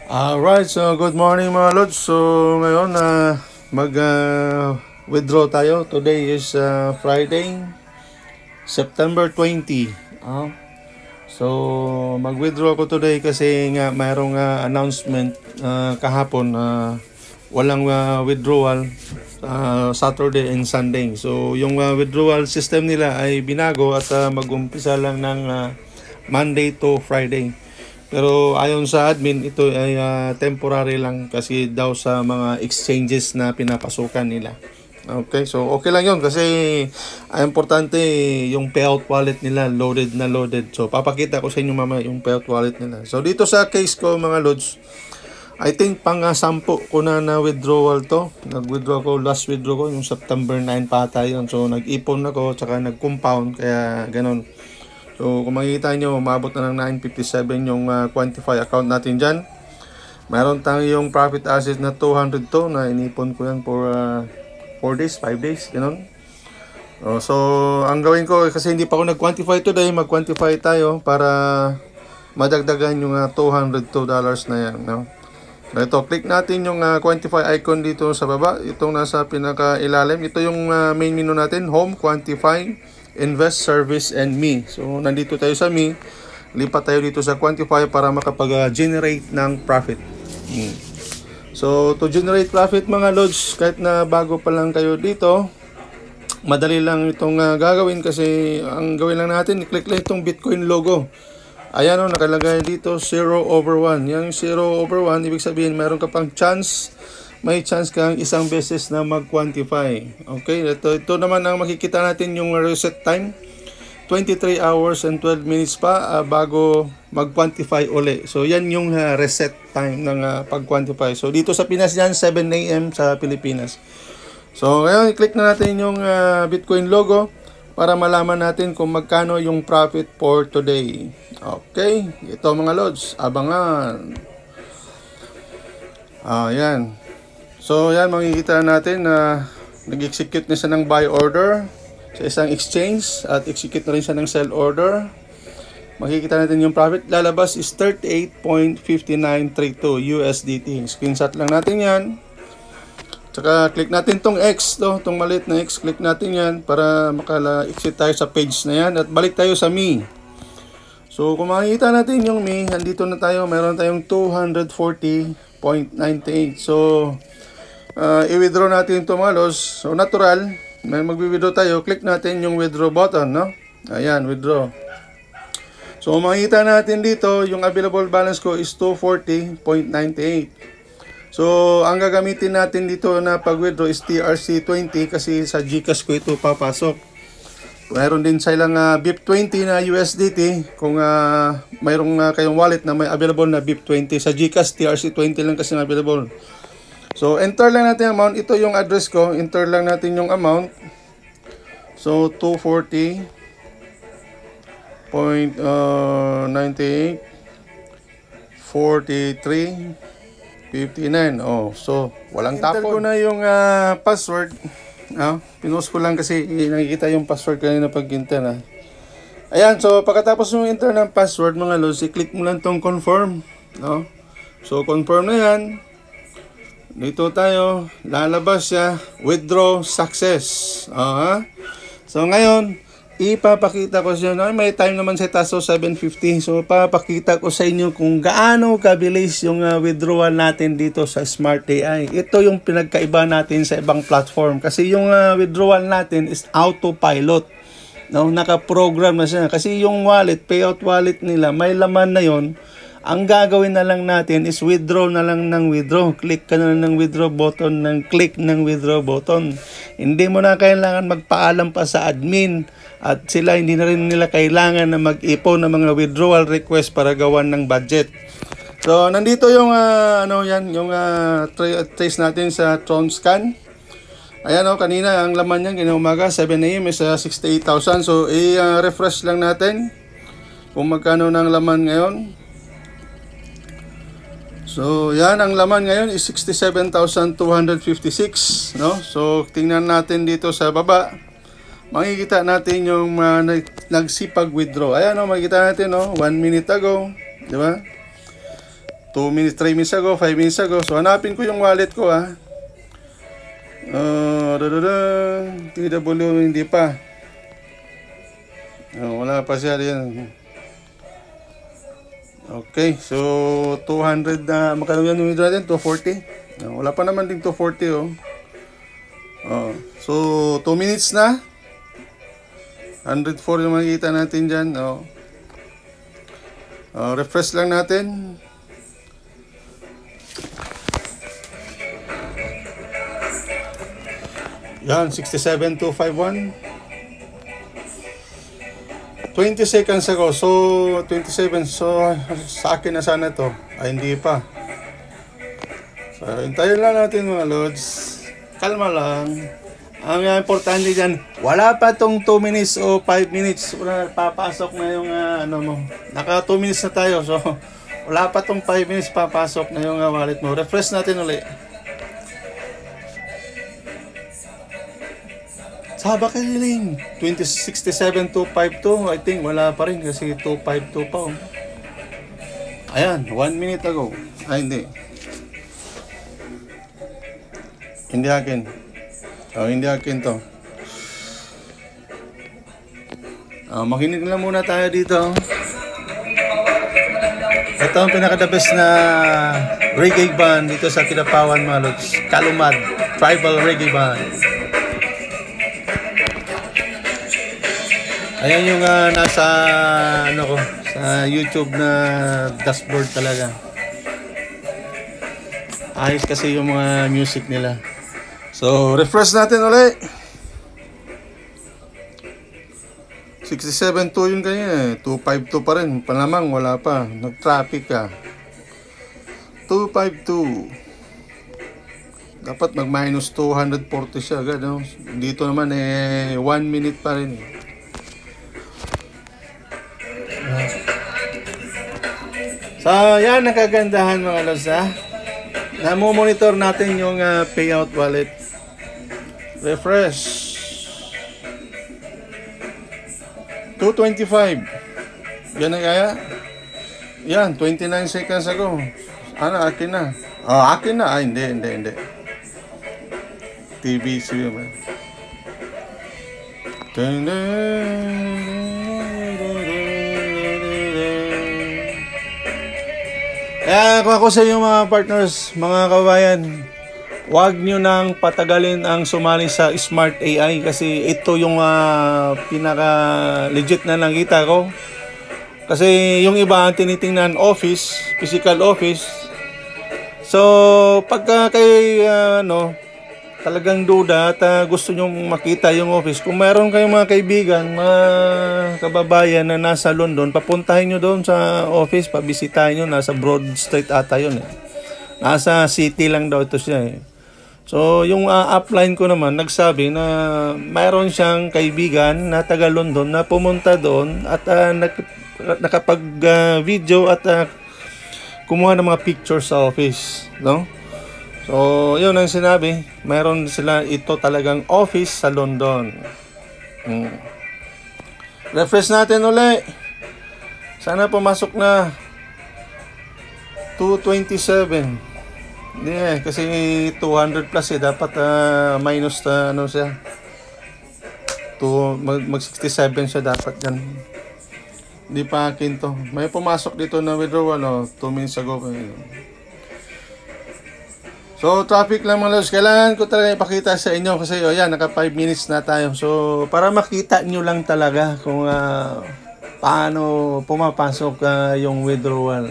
Alright, so good morning mga lods. So ngayon mag-withdraw tayo. Today is Friday, September 20. So mag-withdraw ko today kasi nga mayroong announcement kahapon walang withdrawal Saturday and Sunday. So yung withdrawal system nila ay binago at mag-umpisa lang ng Monday to Friday. Pero ayon sa admin, ito ay temporary lang kasi daw sa mga exchanges na pinapasukan nila. Okay, so okay lang yun kasi importante yung payout wallet nila loaded na loaded. So papakita ko sa inyo mamaya yung payout wallet nila. So dito sa case ko mga lods, I think pang 10 ko na withdrawal to. Nag-withdraw ko, last withdraw ko yung September 9 pa tayo yun. So nag-ipon ako tsaka nag-compound kaya ganon. So kung makikita nyo, umabot na ng 957 yung Quantify account natin dyan. Mayroon tayong profit asset na 200 to na inipon ko yan for 4 days, 5 days, gano'n. So ang gawin ko, kasi hindi pa ako nag-quantify today, mag-quantify tayo para madagdagan yung $202 na yan. No? So ito, click natin yung quantify icon dito sa baba. Itong nasa pinaka-ilalim. Ito yung main menu natin, Home, Quantify, Invest, Service, and Me. So, nandito tayo sa Me. Lipat tayo dito sa Quantify para makapag-generate ng profit. So, to generate profit mga lods, kahit na bago pa lang kayo dito, madali lang itong gagawin kasi ang gawin lang natin, i-click lang itong Bitcoin logo. Ayan o, nakalagay dito 0/1. Yung 0/1, ibig sabihin, meron ka pang chance, may chance kang isang beses na mag-quantify. Okay, ito naman ang makikita natin yung reset time. 23 hours and 12 minutes pa bago mag-quantify uli. So yan yung reset time ng pag-quantify. So dito sa Pinas yan, 7 AM sa Pilipinas. So ngayon, i-click na natin yung Bitcoin logo para malaman natin kung magkano yung profit for today. Okay, ito mga lods, abangan. Yan. So yan, makikita natin na nag-execute na siya ng buy order sa isang exchange at execute na rin siya ng sell order. Makikita natin yung profit. Lalabas is 38.5932 USDT. Screenshot lang natin yan. Tsaka click natin tong X, tong maliit na X. Click natin yan para makala-exit tayo sa page na yan. At balik tayo sa Me. So kung makikita natin yung Me, andito na tayo. Meron tayong 240.98. So i-withdraw natin ito mga lods. So natural, may mag-withdraw tayo, click natin yung withdraw button, no? Ayan, withdraw. So makikita natin dito, yung available balance ko is 240.98. So ang gagamitin natin dito na pag-withdraw is TRC20 kasi sa GCash ko ito papasok. Mayroon din silang BIP20 na USDT kung mayroong kayong wallet na may available na BIP20. Sa GCash, TRC20 lang kasi available. So, enter lang natin ang amount. Ito yung address ko. Enter lang natin yung amount. So, 240.98 43.59. Oh, so, walang tapon. Enter ko na yung password. Pinost ko lang kasi nakikita yung password kanina pag-enter. Ayan, so, pagkatapos yung enter ng password, mga lods, i-click mo lang tong confirm. No? So, confirm na yan. Dito tayo, lalabas siya, withdraw success. So ngayon, ipapakita ko sa inyo, may time naman sa taso 7:50. So papakita ko sa inyo kung gaano kabilis yung withdrawal natin dito sa Smart AI. Ito yung pinagkaiba natin sa ibang platform kasi yung withdrawal natin is autopilot. No, naka-program na siya kasi yung wallet, payout wallet nila, may laman na yon. Ang gagawin na lang natin is withdraw na lang ng withdraw. Click ka na lang ng withdraw button, ng click ng withdraw button. Hindi mo na kailangan magpaalam pa sa admin. At sila hindi na rin nila kailangan na mag-ipon ng mga withdrawal request para gawan ng budget. So, nandito yung, yung trace natin sa TronScan. Ayan kanina ang laman niyan, kinaumaga, 7 AM is 68,000. So, i-refresh lang natin kung magkano ng laman ngayon. So, yan ang laman ngayon is 67,256, no? So, tingnan natin dito sa baba. Makikita natin yung nagsipag withdraw. Ayan, makikita natin, 1 minute ago, di ba? 2 minutes, 3 minutes ago, 5 minutes ago. So hanapin ko yung wallet ko TW, hindi pa. Wala pa siya yan. Okay, so 200 na, magkano yan yung withdraw natin? 240. Wala pa naman din 240 so 2 minutes na. 104 yung makikita natin dyan. Refresh lang natin. Yan, 67,251. 20 seconds ago. So, 27. So, sa akin na sana to. Ay, hindi pa. So, hintayin lang natin mga lods. Kalma lang. Ang importante dyan, wala pa tong 2 minutes o 5 minutes. Wala, papasok na yung mo. Naka 2 minutes na tayo. So, wala pa tong 5 minutes, papasok na yung wallet mo. Refresh natin ulit. Saba kailing 67,252. I think wala pa rin kasi 252 pa. Ayan, 1 minute ago. Ay, hindi. Hindi akin. Hindi akin to. Makinig lang muna tayo dito. Ito ang pinaka-the best na reggae band dito sa Kidapawan, mga lods. Kalumad Tribal Reggae Band. Ayan yung nasa sa YouTube na dashboard talaga. Ayos kasi yung mga music nila. So, refresh natin ulit. 67.2 yung ganyan 252 pa rin. Palamang wala pa. Nag-traffic ka. 252. Dapat mag-minus 240 siya. Gano? Dito naman 1 minute pa rin. So, yan nakagandahan mga lods Namo-monitor natin yung payout wallet. Refresh. 225. Yan na kaya? Yan, 29 seconds ago. Akin na. Akin na. Hindi. TBC naman. Kaya kung ako sa inyo mga partners, mga kabayan, huwag nyo nang patagalin ang sumali sa Smart AI kasi ito yung pinaka legit na nakita ko. Kasi yung iba ang tinitingnan office, physical office. So pagka kay talagang duda at gusto nyo makita yung office, kung meron kayong mga kaibigan, mga kababayan na nasa London, papuntahin nyo doon sa office, pabisitahin nyo, nasa Broad Street ata yun Nasa city lang daw ito siya So yung upline ko naman nagsabi na mayroon siyang kaibigan na taga London na pumunta doon at nakapag video at kumuha ng mga pictures sa office, So, yun ang sinabi. Mayroon sila ito talagang office sa London. Refresh natin ulit. Sana pumasok na 227. Hindi kasi 200 plus dapat minus siya. Mag 67 siya dapat yan. Hindi pa akin to. May pumasok dito na withdrawal 2 minutes ago. So, traffic lang mga lods. Kailangan ko talaga ipakita sa inyo kasi yan, naka 5 minutes na tayo. So, para makita nyo lang talaga kung paano pumapasok yung withdrawal.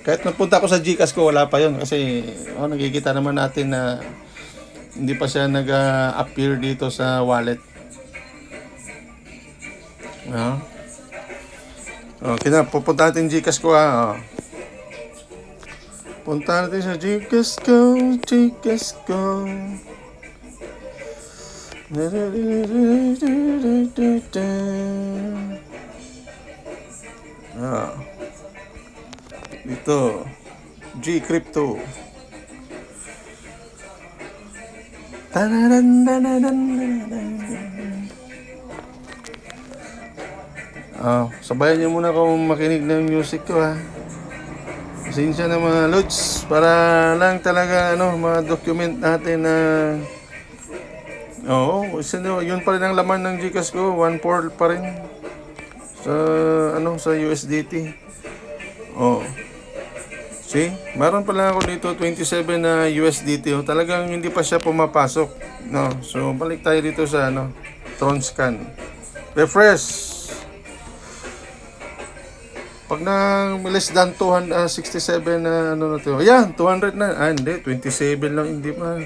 Kahit napunta ako sa GCash ko, wala pa yun. Kasi nakikita naman natin na hindi pa siya nag-appear dito sa wallet. Okay na, pupunta natin GCash ko Punta natin sa GCash ko. Dito. G-Crypto. Sabayan niyo muna kung makinig ng music ko Pasensya na mga lods, para lang talaga ano, ma-document natin na yun pa rin ang laman ng GCash ko, 1.4 pa rin sa ano, sa USDT. See, meron pala ako dito 27 na USDT. Talagang hindi pa siya pumapasok, no. So balik tayo dito sa ano, Tronscan. Refresh. Pag na less than 267 na ano na to. Ayan, 200 na. Hindi, 27 lang, hindi pa.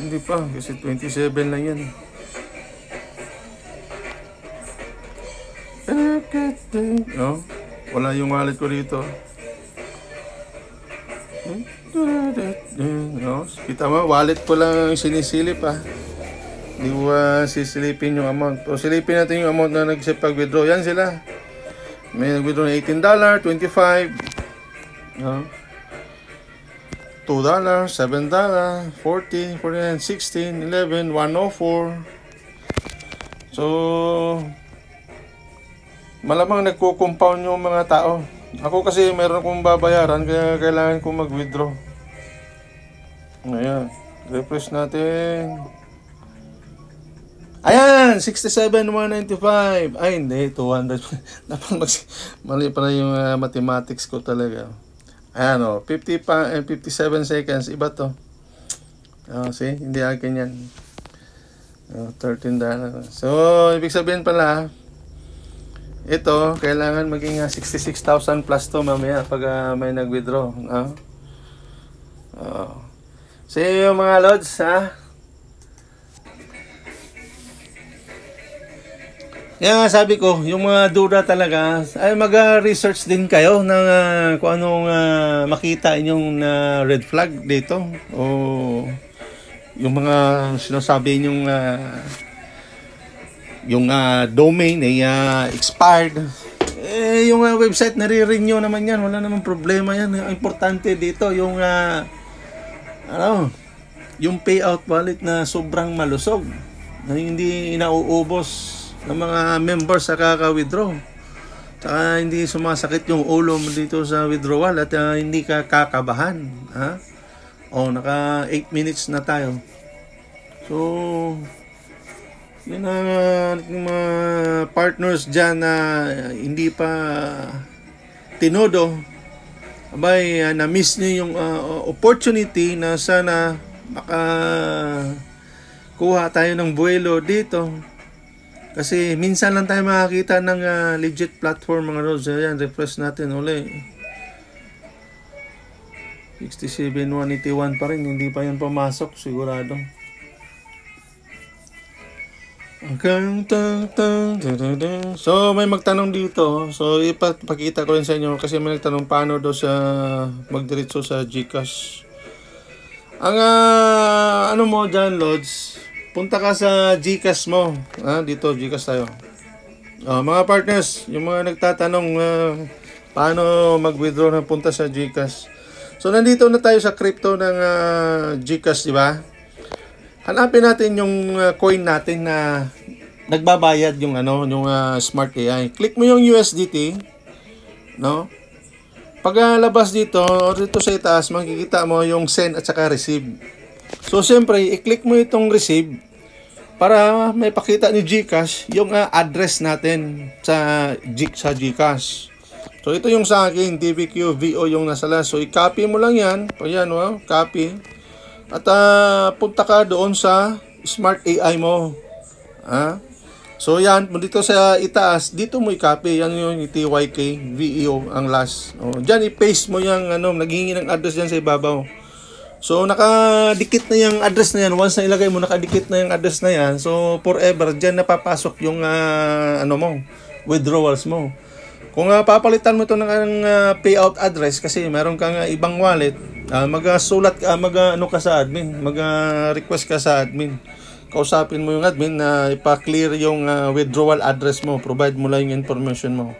Hindi pa kasi 27 lang 'yan. Wala yung wallet ko dito. Kita mo, wallet ko lang sinisilip Hindi ko sisilipin yung amount. So silipin natin yung amount na nag-withdraw. Yan sila. May nag-withdraw na $18, $25, $2, $7, $40, $49, $16, $11, $104. So malamang nagko-compound yung mga tao. Ako kasi meron akong babayaran kaya kailangan ko mag-withdraw. Ayan, refresh natin. Ayan, 67,195. Ay, hindi, 200. Dapat mali pa na yung mathematics ko talaga. Ayan 57 seconds. Iba to. See, hindi akin yan. $13. So, ibig sabihin pala, ito, kailangan maging 66,000 plus to mamaya pag may nag-withdraw. So, yung mga lods, Kaya nga sabi ko, yung mga duda talaga, ay mag-research din kayo ng kung anong makita inyong red flag dito. O yung mga sinasabi inyong yung domain ay expired. Yung website nare-renew naman yan, wala namang problema yan. Ang importante dito yung yung payout wallet na sobrang malusog, na hindi nauubos ng mga members sa kaka-withdraw. Saka hindi sumasakit yung ulo mo dito sa withdrawal at hindi ka kakabahan. Naka 8 minutes na tayo. So, yun ang mga partners dyan na hindi pa tinodo. Abay, na-miss nyo yung opportunity na sana makakuha tayo ng buwelo dito. Kasi minsan lang tayo makakita ng legit platform mga roads. Ayan, refresh natin uli. 67,181 pa rin. Hindi pa yan pumasok, sigurado. So, may magtanong dito. So, ipapakita ko rin sa inyo kasi may nagtanong paano daw sa magdiretso sa GCash. Ang ano mo dyan, Lods, punta ka sa GCash mo. Dito, GCash tayo. Mga partners, yung mga nagtatanong paano mag-withdraw na punta sa GCash. So, nandito na tayo sa crypto ng GCash, di ba? Hanapin natin yung coin natin na nagbabayad yung yung Smart AI. Click mo yung USDT, no? Pag labas dito sa itaas, makikita mo yung send at saka receive. So, siyempre, i-click mo itong receive para may pakita ni GCash yung address natin sa GCash. So, ito yung sa akin, TVQ VO yung nasa last. So, i-copy mo lang yan. Ayan, copy. At punta ka doon sa Smart AI mo. So, yan. Dito sa itaas, dito mo i-copy. Yan yung TYK VO ang last. Diyan, i-paste mo yung naghihingi ng address dyan sa ibabaw. So, nakadikit na yung address na yan. Once na ilagay mo, nakadikit na yung address na yan. So, forever, dyan napapasok yung withdrawals mo. Kung papalitan mo ito ng payout address kasi meron kang ibang wallet, mag-sulat ka, ka sa admin, mag-request ka sa admin. Kausapin mo yung admin na ipa-clear yung withdrawal address mo. Provide mo lang yung information mo.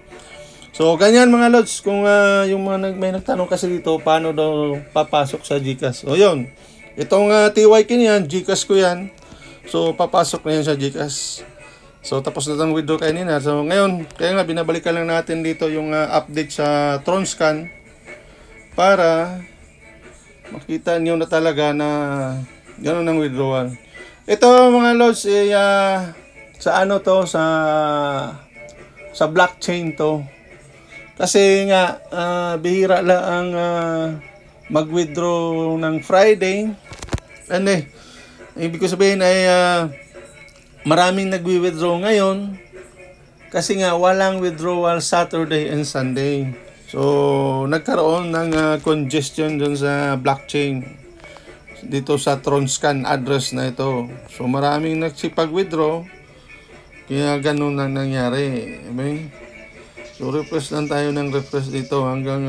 So, ganyan mga lods, kung yung mga may nagtanong kasi dito, paano daw papasok sa GCash. O yun, itong TYK niyan, GCash ko yan. So, papasok na yan sa GCash. So tapos na tang withdraw kanina. So ngayon, kaya nga binabalikan lang natin dito yung update sa Tronscan para makita niyo na talaga na gano'n ang withdrawal. Ito mga lods, sa ano to, sa blockchain to. Kasi nga bihira lang ang mag-withdraw ng Friday. Ibig ko sabihin ay maraming nagwi-withdraw ngayon kasi nga walang withdrawal Saturday and Sunday. So nagkaroon ng congestion dun sa blockchain dito sa Tronscan address na ito. So maraming nagsipag-withdraw kaya ganun lang nangyari. Okay? So refresh lang tayo ng refresh dito hanggang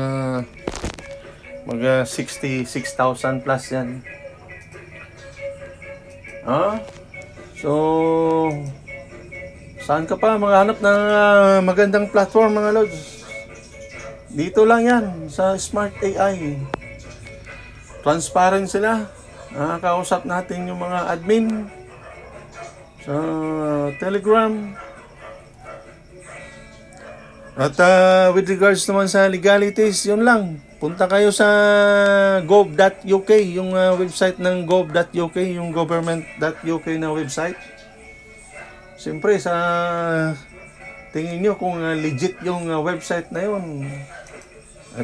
mag 66,000 plus yan. So saan ka pa maghanap ng magandang platform mga lods? Dito lang yan sa Smart AI. Transparent sila. Kausap natin yung mga admin sa Telegram. At with regards naman sa legalities, yun lang. Punta kayo sa gov.uk, yung website ng gov.uk, yung government.uk na website. Siyempre, sa tingin nyo kung legit yung website na yun,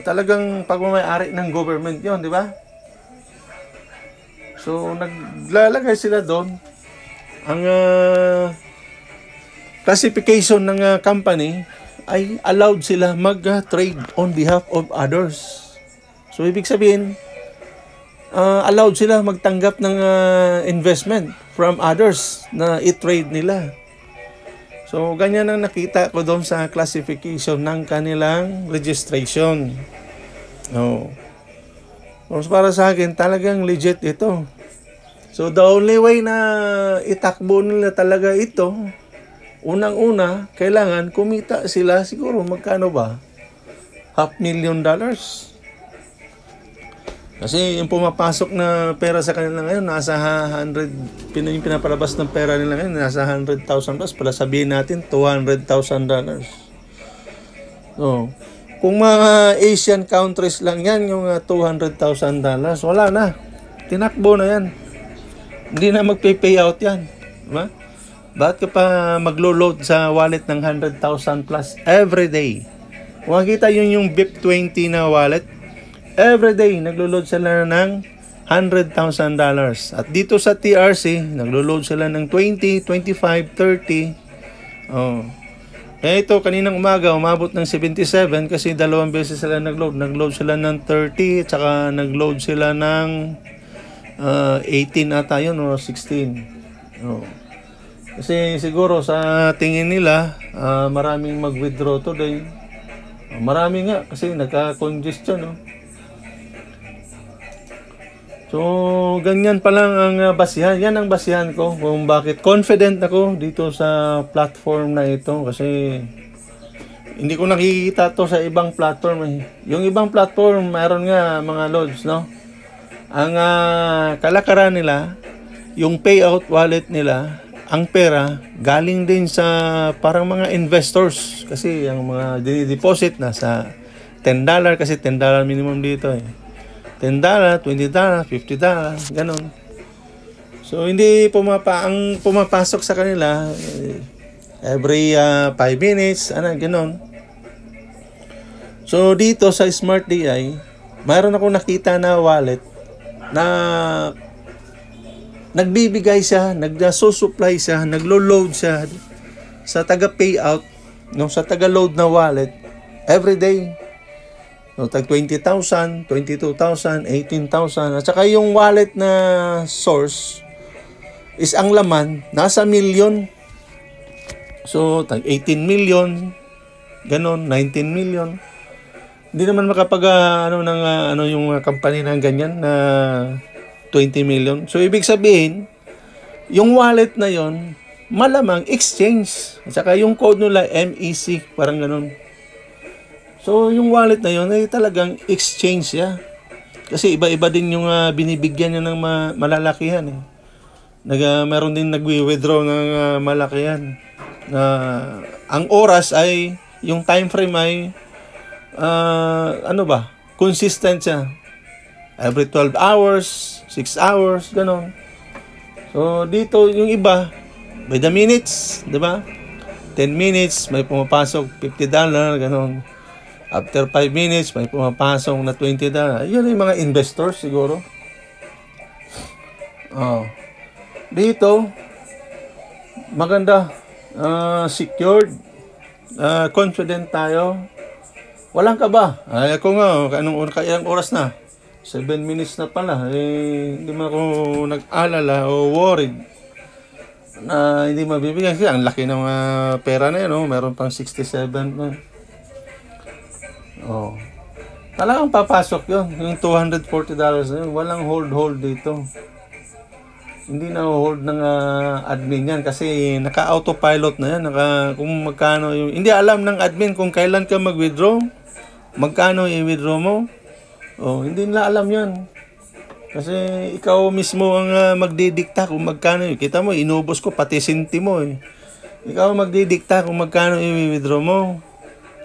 talagang pagmamayari ng government yun, di ba? So, naglalagay sila doon. Ang classification ng company ay allowed sila mag-trade on behalf of others. So, ibig sabihin, allowed sila magtanggap ng investment from others na i-trade nila. So, ganyan ang nakita ko doon sa classification ng kanilang registration. So, para sa akin, talagang legit ito. So, the only way na itakbo nila talaga ito, unang-una, kailangan kumita sila siguro magkano ba? $500,000. Kasi yung pumapasok na pera sa kanila ngayon, nasa 100, yung pinapalabas ng pera nila ngayon, nasa 100,000 plus, pala sabihin natin, $200,000. So, kung mga Asian countries lang yan, yung $200,000, wala na. Tinakbo na yan. Hindi na magpay-payout yan. Diba? Bakit ka pa maglo-load sa wallet ng 100,000 plus every day? Kung makikita yun yung BIP20 na wallet, every day naglo-load sila ng $100,000. At dito sa TRC, naglo-load sila ng 20, 25, 30. Ito, kaninang umaga, umabot ng 77 kasi dalawang beses sila nag-load. Nag-load sila ng 30, tsaka nag-load sila ng 18 ata yun o 16. Kasi siguro sa tingin nila, maraming mag-withdraw today. Marami nga kasi nagka-congestion. So, ganyan pa lang ang basihan. Yan ang basihan ko kung bakit confident ako dito sa platform na ito. Kasi hindi ko nakikita to sa ibang platform. Yung ibang platform, mayroon nga mga loads, no? Ang kalakaran nila, yung payout wallet nila, ang pera, galing din sa parang mga investors. Kasi ang mga dinideposit na sa $10 kasi $10 minimum dito $10, $20, $50, ganun. So, hindi ang pumapasok sa kanila every 5 minutes, ganun. So, dito sa Smart AI, mayroon ako nakita na wallet na nagbibigay siya, nagsusupply siya, naglo-load siya sa taga-payout, sa taga-load na wallet every day. So, tag 20,000, 22,000, 18,000. At saka yung wallet na source is ang laman, nasa million. So, tag 18 million, ganon, 19 million. Hindi naman makapag, yung company na ganyan na 20 million. So, ibig sabihin, yung wallet na yon malamang exchange. At saka yung code nila, MEC, parang ganon. So, yung wallet na yun ay talagang exchange ya. Kasi iba-iba din yung binibigyan niya ng malalakihan. Meron din nagwi-withdraw ng malakihan. ang oras ay, yung time frame ay, consistent siya. Every 12 hours, 6 hours, ganon. So, dito yung iba, by the minutes, di ba? 10 minutes, may pumapasok $50, ganon. After 5 minutes, may pumapasok na $20. Yun yung mga investors siguro. Dito, maganda, secured, confident tayo. Walang kaba. Ay, ako nga, ilang oras na? 7 minutes na pala. Hindi mo ako nag-alala o worried na hindi mabibigyan. Kasi ang laki ng pera na yun, meron pang 67 na. Talagang papasok yun. Yung $240 na yun. Walang hold dito. Hindi na hold ng admin yan kasi naka-autopilot na yan. Kung magkano yung... Hindi alam ng admin kung kailan ka mag-withdraw. Magkano i-withdraw mo. Hindi nila alam yan. Kasi ikaw mismo ang magdidikta kung magkano. Kita mo, inubos ko pati sentimo eh. Ikaw magdidikta kung magkano i-withdraw mo.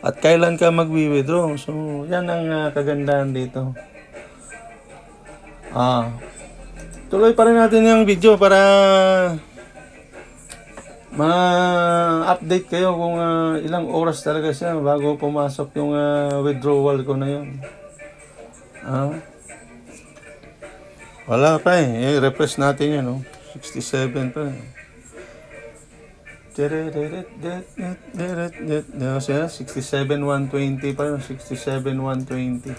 At kailan ka mag-withdraw. So, yan ang kagandahan dito. Tuloy pa rin natin yung video para ma-update kayo kung ilang oras talaga siya bago pumasok yung withdrawal ko na yun. Wala pa eh. I-refresh natin yun. 67 pa eh. 67,120 pa yun. 67,120.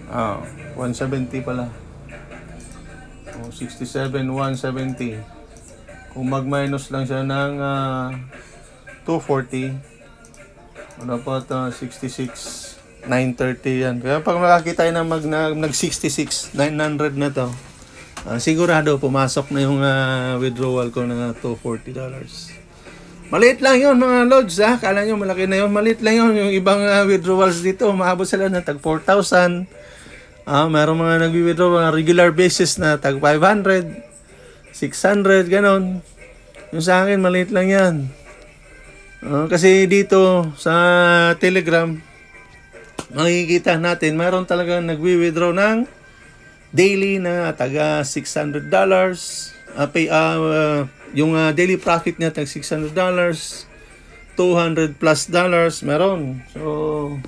170 pala. 67,170. Kung mag-minus lang siya ng 240, ano po ito, 66,930 yan. Kaya pag makakita tayo na nag-66,900 na to, sigurado pumasok na yung withdrawal ko ng $240. Maliit lang yun mga lods ha. Kala nyo malaki na yun. Maliit lang yun. Yung ibang withdrawals dito, maabot sila ng tag 4,000. Meron mga nag-withdraw mga regular basis na tag 500, 600, ganon. Yung sa akin, maliit lang yan. Kasi dito sa Telegram, makikita natin, mayroon talaga nag-withdraw ng daily na taga $600. Yung daily profit niya tag $600, $200 plus meron. So,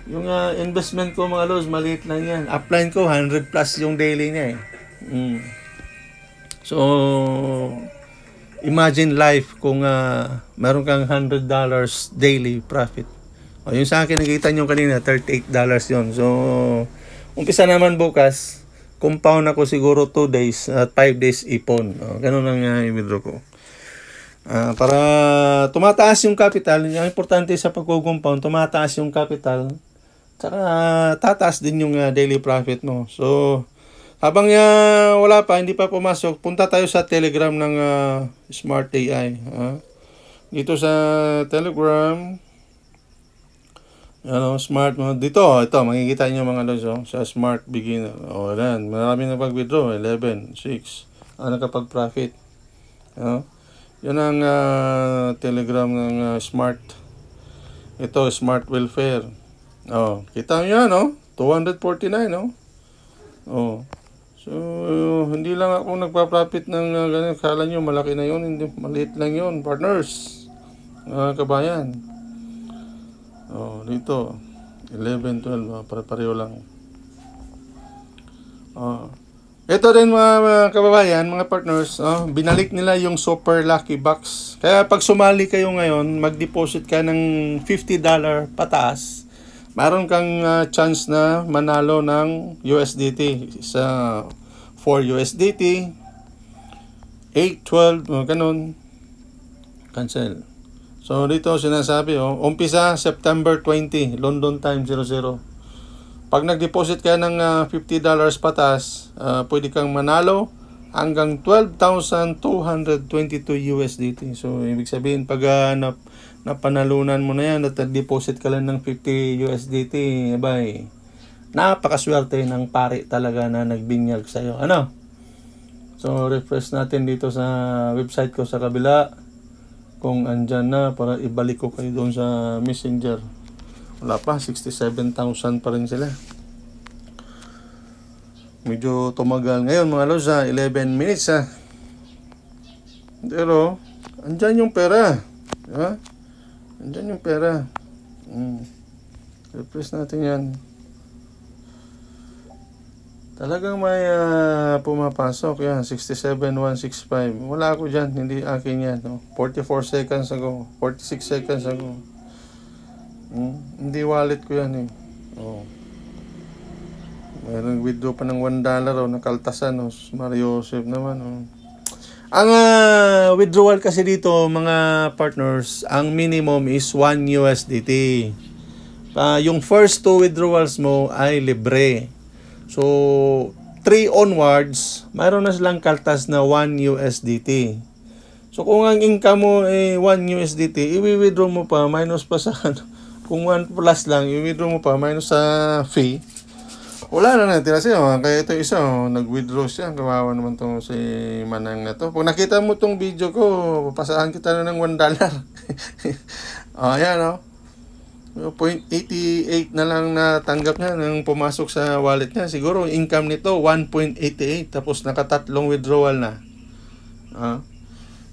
yung investment ko mga lods, maliit lang yan. Upline ko, 100 plus yung daily niya eh. So, imagine life kung meron kang $100 daily profit. Yung sa akin, nakita nyo kanina, $38 yun. So, umpisa naman bukas, compound ako siguro 2 days at 5 days ipon. Ganun ang i-withdraw ko. Para tumataas yung capital, yung importante sa pag-compound, tumataas yung capital, saka tataas din yung daily profit mo. So, habang wala pa, hindi pa pumasok, punta tayo sa Telegram ng Smart AI. Dito sa Telegram, Smart mo. Ito, makikita nyo mga lods, sa Smart Beginner. Yan, marami na pag-withdraw, 11, 6. Nakapag-profit. Yan ang Telegram ng Smart. Ito, Smart Welfare. Kita nyo yan, 249, So, hindi lang ako nagpa-profit ng ganyan. Kala nyo, malaki na yun. Hindi, maliit lang yun, partners. Kabayan. Dito, 11, 12, pare-pareho lang. Ito din mga kababayan, mga partners, binalik nila yung Super Lucky Box. Kaya pag sumali kayo ngayon, mag-deposit ka ng $50 pataas, mayroon kang chance na manalo ng USDT sa 4 USDT, 8, 12, ganun. Cancel. So dito sinasabi, umpisa September 20, London time 00. Pag nag-deposit ka ng $50 pataas, pwede kang manalo hanggang 12,222 USDT. So ibig sabihin pag napanalunan mo na yan at deposit ka lang ng 50 USDT, abay, napakaswerte ng pari talaga na nagbinyag sa'yo. So refresh natin dito sa website ko sa kabila. kung andyan na para ibalik ko kayo doon sa Messenger. Wala pa, 67,000 pa rin sila. Medyo tumagal ngayon mga lods, 11 minutes ha. Pero andyan yung pera, diba? Andyan yung pera. Refresh natin yan. Talagang may pumapasok yan. 67,165. Wala ako dyan, hindi akin yan, no? 44 seconds ago, 46 seconds ago. Hindi wallet ko yan eh. Mayroong withdraw pa ng $1 nakaltasan, Mario Joseph naman. Ang withdrawal kasi dito mga partners, ang minimum is 1 USDT. Yung first 2 withdrawals mo ay libre. So 3 onwards, mayroon na silang kaltas na 1 USDT. So kung ang income mo ay 1 USDT, i-withdraw mo pa minus pa sa kung 1 plus lang, i-withdraw mo pa minus sa fee. Wala na natira siya. Kaya ito isa, nag-withdraw siya. Kawawa naman itong si Manang na to. Pag nakita mo itong video ko, papasahan kita na ng $1. Ayan, 0.88 na lang natanggap niya nang pumasok sa wallet niya. Siguro income nito 1.88 tapos nakatatlong withdrawal na.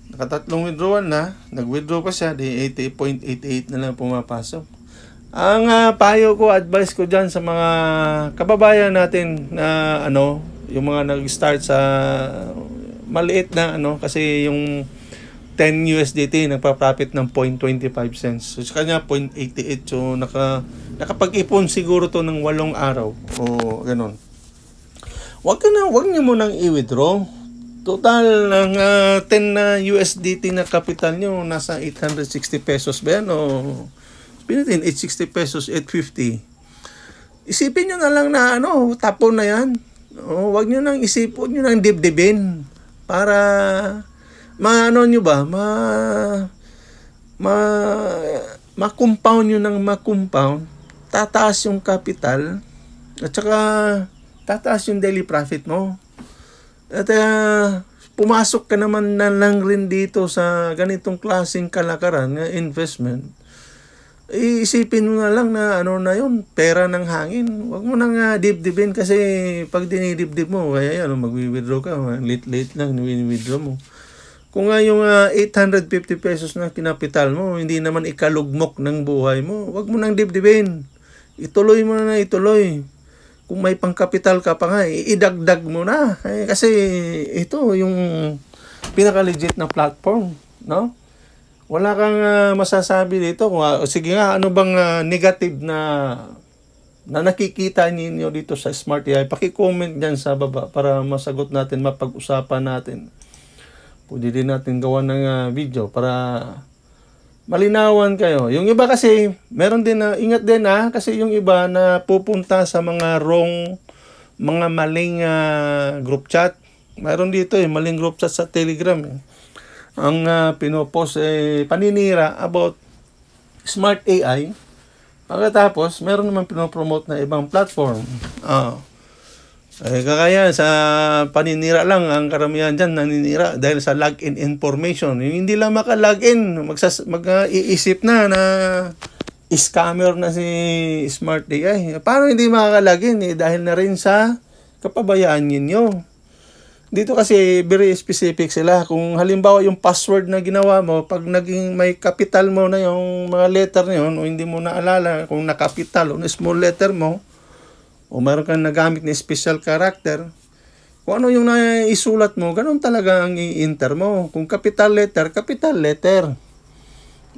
Nakatatlong withdrawal na, nag-withdraw pa siya, di 80.88 na lang pumapasok. Ang payo ko, advice ko dyan sa mga kababayan natin na yung mga nag-start sa maliit na kasi yung 10 USDT nagpa-profit ng 0.25 cents. So sa kanya 0.88. So nakapag-ipon siguro to ng 8 araw o ganun. Wag niyo mo nang i-withdraw. Total ng 10 na USDT na capital nyo nasa 860 pesos ba yan o pinatin 860 pesos, 850. Isipin nyo na lang na tapon na yan. Wag nyo nang isipin nyo nang dibdibin para ma-compound nyo ng ma-compound, tataas yung capital at saka tataas yung daily profit mo. At pumasok ka naman na lang rin dito sa ganitong klaseng kalakaran na investment. Iisipin mo na lang na yun, pera ng hangin. Huwag mo nang dibdibin kasi pag dinidibdib mo, kaya mag-withdraw ka, late lang, withdraw mo. Kung nga yung 850 pesos na kinapital mo, hindi naman ikalugmok ng buhay mo, huwag mo nang dibdibin. Ituloy mo na ituloy. Kung may pangkapital ka pa nga, idagdag mo na. Kasi ito yung pinaka-legit na platform, no? Wala kang masasabi dito. Sige nga, ano bang negative na nakikita ninyo dito sa Smart AI? Paki-comment dyan sa baba para masagot natin, mapag-usapan natin. Pwede din natin gawa ng video para malinawan kayo. Yung iba kasi, meron din ingat din kasi yung iba na pupunta sa mga mga maling group chat. Meron dito maling group chat sa Telegram. Ang pinopost paninira about Smart AI. Pagkatapos, meron naman pinopromote na ibang platform. Kaya sa paninira lang, ang karamihan dyan naninira dahil sa login information. Yung hindi lang maka-login, mag-iisip na scammer na si Smart AI. Paano hindi makaka-login? Dahil na rin sa kapabayaan ninyo. Dito kasi very specific sila. Kung halimbawa yung password na ginawa mo, pag naging may capital mo na yung mga letter na yun, o hindi mo naalala kung na-capital o small letter mo, o mayroon kang nagamit na special character, kung ano yung naisulat mo, ganun talaga ang i-enter mo. Kung capital letter,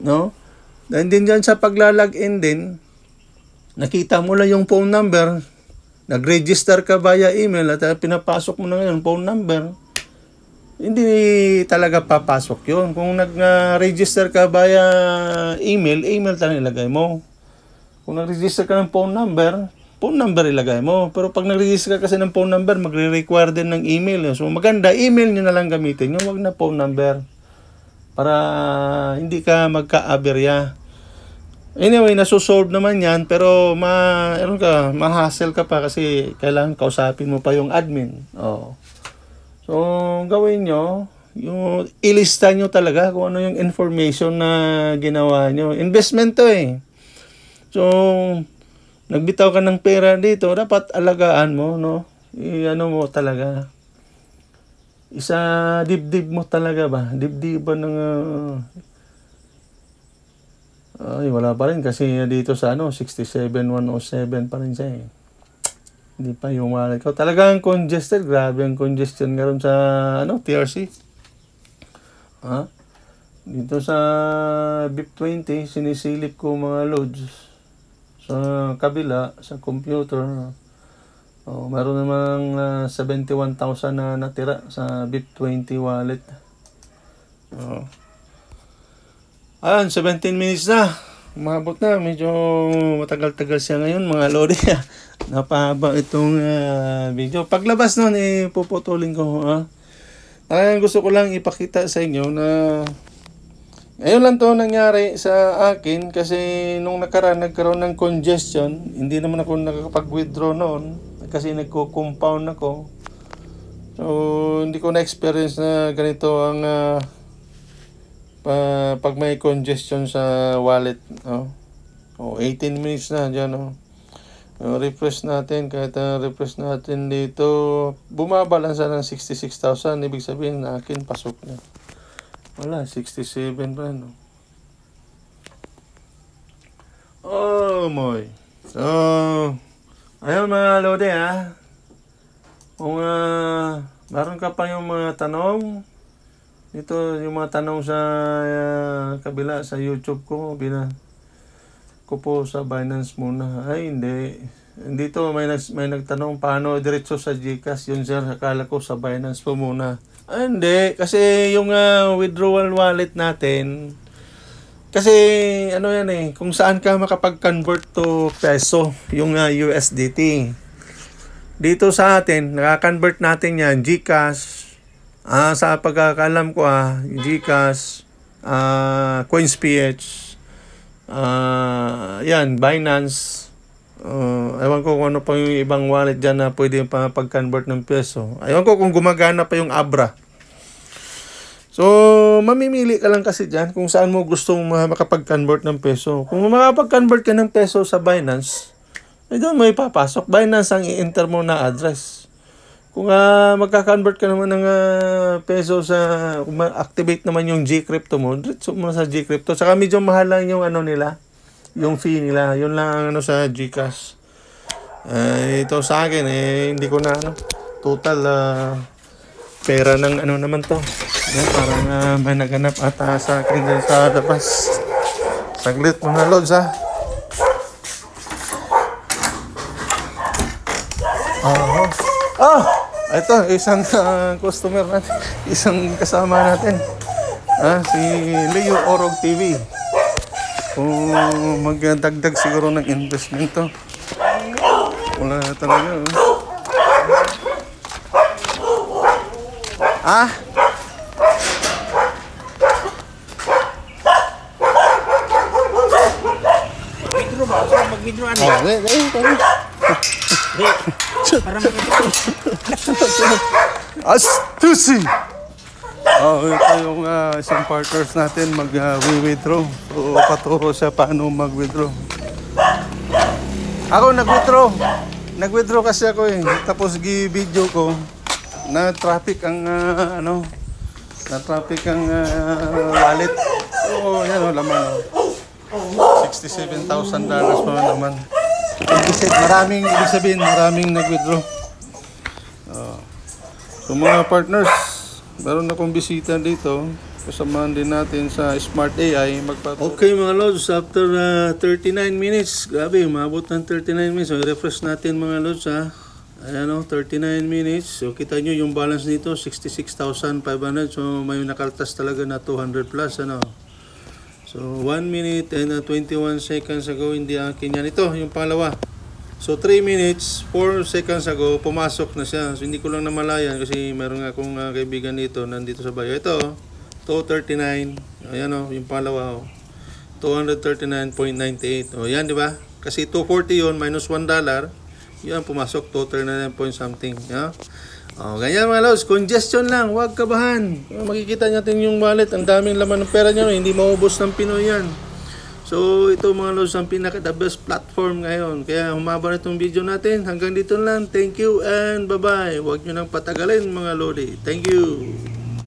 no? Dahil din dyan sa paglalagin din, nakita mo lang yung phone number, nag-register ka via email at pinapasok mo na ngayon phone number, hindi talaga papasok yun. Kung nag-register ka via email talaga ilagay mo. Kung nag-register ka ng phone number ilagay mo. Pero pag nag-register ka kasi ng phone number, magre-require din ng email. So maganda, email nyo na lang gamitin. Yung wag na phone number. Para hindi ka magka-aberya. Anyway, nasusolve naman yan, pero ma-hassle ka pa kasi kailangan kausapin mo pa yung admin. So, gawin nyo, yung ilista nyo talaga kung ano yung information na ginawa nyo. Investment to eh. So, nagbitaw ka ng pera dito, dapat alagaan mo, no? Ano mo talaga. Isa dibdib mo talaga ba? Dibdib ba ng... ay, wala pa rin kasi dito sa 67,107 pa rin siya eh. Hindi pa yung wallet ko. Talagang congested. Grabe ang congestion nga rin sa TRC. Dito sa BIP20, sinisilip ko mga loads. Sa kabila, sa computer. Meron namang 71,000 na natira sa BIP20 wallet. Ayan, 17 minutes na. Umabot na. Medyo matagal-tagal siya ngayon mga lodi. Napahaba itong video. Paglabas nun, puputulin ko. Gusto ko lang ipakita sa inyo na ngayon lang to nangyari sa akin kasi nung nagkaroon ng congestion, hindi naman ako nakakapag-withdraw noon kasi nagko-compound ako. So, hindi ko na-experience na ganito ang pag may congestion sa wallet. 18 minutes na dyan. Refresh natin. Kahit refresh natin dito, bumaba lang sa ng 66,000. Ibig sabihin na akin, pasok na. Wala, 67 pa. Oh, moy. So, ayun mga lodi Kung meron ka pa yung mga tanong, ito yung mga tanong sa kabila sa YouTube ko, ko po sa Binance muna. Ay, hindi. Dito may nagtanong paano diretso sa GCash. Yun sir, akala ko sa Binance po muna. Ay, hindi. Kasi yung withdrawal wallet natin, kasi ano yan kung saan ka makapag-convert to peso, yung USDT. Dito sa atin, naka-convert natin yan, GCash, sa pagkakalam ko GCash, CoinsPH, yan, Binance, ewan ko kung ano pa yung ibang wallet dyan na pwede pa pag-convert ng peso. Ewan ko kung gumagana pa yung Abra. So, mamimili ka lang kasi dyan kung saan mo gustong makapag-convert ng peso. Kung makapag-convert ka ng peso sa Binance, ay doon mo ipapasok. Binance ang i-enter mo na address. Kung magka-convert ka naman ng peso kung ma-activate naman yung Gcrypto mo, diretso mo na sa Gcrypto. Saka medyo mahal lang yung nila, yung fee nila. Yun lang sa GCash. Ito sa akin, hindi ko na total pera ng naman to. Yan, parang may naganap ata sa akin din sa labas. Saglit mga lods ito, isang customer natin, isang kasama natin. Si Leo Orog TV. Kung magdagdag siguro ng investment to. Wala talaga. Mag-withdraw ba? Mag-withdraw para Astusi! Ito yung isang partners natin mag-withdraw. So, paturo siya paano mag-withdraw. Ako nag-withdraw. Nag-withdraw kasi ako Tapos video ko na traffic ang na-traffic ang wallet. So, yan laman. $67,000 pa naman. Ibig sabihin, maraming nag-withdraw. So mga partners, meron akong bisita dito. Kasamahan din natin sa Smart AI. Okay mga lods, after 39 minutes. Grabe, umabot ng 39 minutes. So, refresh natin mga lods Ayan 39 minutes. So kita nyo yung balance nito, 66,500. So may nakaltas talaga na 200 plus. So 1 minute and 21 seconds ago, hindi akin yan. Ito, yung pangalawa. So 3 minutes, 4 seconds ago, pumasok na siya. So hindi ko lang namalayan kasi meron nga akong kaibigan dito, nandito sa bayo. Ito, 239. Ayan yung pangalawa. 239.98. Yan, di ba? Kasi 240 yun, minus $1. Yan, pumasok, 239 point something. Oh, ganyan mga lods, congestion lang, huwag kabahan. Makikita natin yung wallet, ang daming laman ng pera niyo, hindi maubos ng Pinoy yan. So, ito mga lods, ang pinaka-the best platform ngayon. Kaya humaba na itong video natin. Hanggang dito lang. Thank you and bye-bye. Huwag nyo nang patagalin mga lodi. Thank you.